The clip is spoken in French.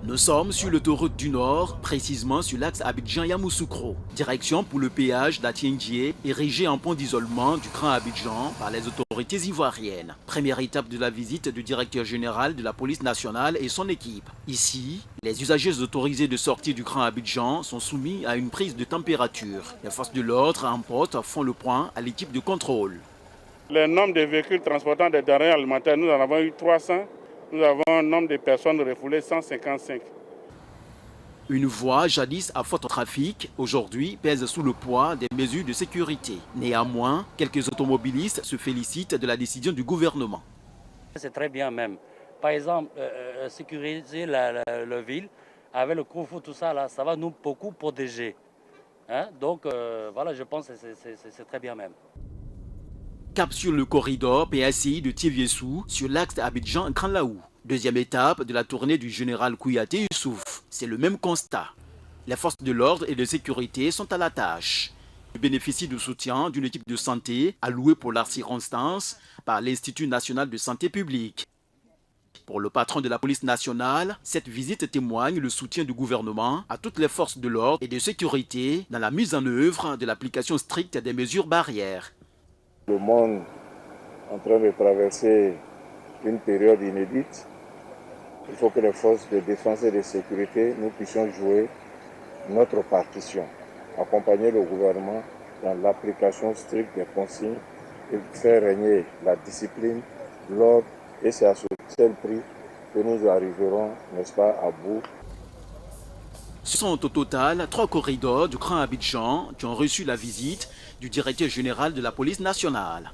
Nous sommes sur l'autoroute du Nord, précisément sur l'axe Abidjan-Yamoussoukro. Direction pour le péage d'Atiendié, érigé en pont d'isolement du Grand Abidjan par les autorités ivoiriennes. Première étape de la visite du directeur général de la police nationale et son équipe. Ici, les usagers autorisés de sortir du Grand Abidjan sont soumis à une prise de température. Les forces de l'ordre en porte font le point à l'équipe de contrôle. Le nombre de véhicules transportant des denrées alimentaires, nous en avons eu 300. Nous avons un nombre de personnes refoulées 155. Une voie jadis à fort trafic, aujourd'hui pèse sous le poids des mesures de sécurité. Néanmoins, quelques automobilistes se félicitent de la décision du gouvernement. C'est très bien même. Par exemple, sécuriser la ville avec le couvre-feu, tout ça, là, ça va nous beaucoup protéger. Hein? Donc voilà, je pense que c'est très bien même. Cap sur le corridor PACI de Tiéviessou sur l'axe Abidjan-Grand Laou. Deuxième étape de la tournée du général Kouyaté Youssouf. C'est le même constat. Les forces de l'ordre et de sécurité sont à la tâche. Ils bénéficient du soutien d'une équipe de santé allouée pour la circonstance par l'Institut national de santé publique. Pour le patron de la police nationale, cette visite témoigne le soutien du gouvernement à toutes les forces de l'ordre et de sécurité dans la mise en œuvre de l'application stricte des mesures barrières. Le monde est en train de traverser une période inédite. Il faut que les forces de défense et de sécurité, nous puissions jouer notre partition, accompagner le gouvernement dans l'application stricte des consignes et faire régner la discipline, l'ordre, et c'est à ce seul prix que nous arriverons, n'est-ce pas, à bout. Ce sont au total 3 corridors du Grand Abidjan qui ont reçu la visite du directeur général de la police nationale.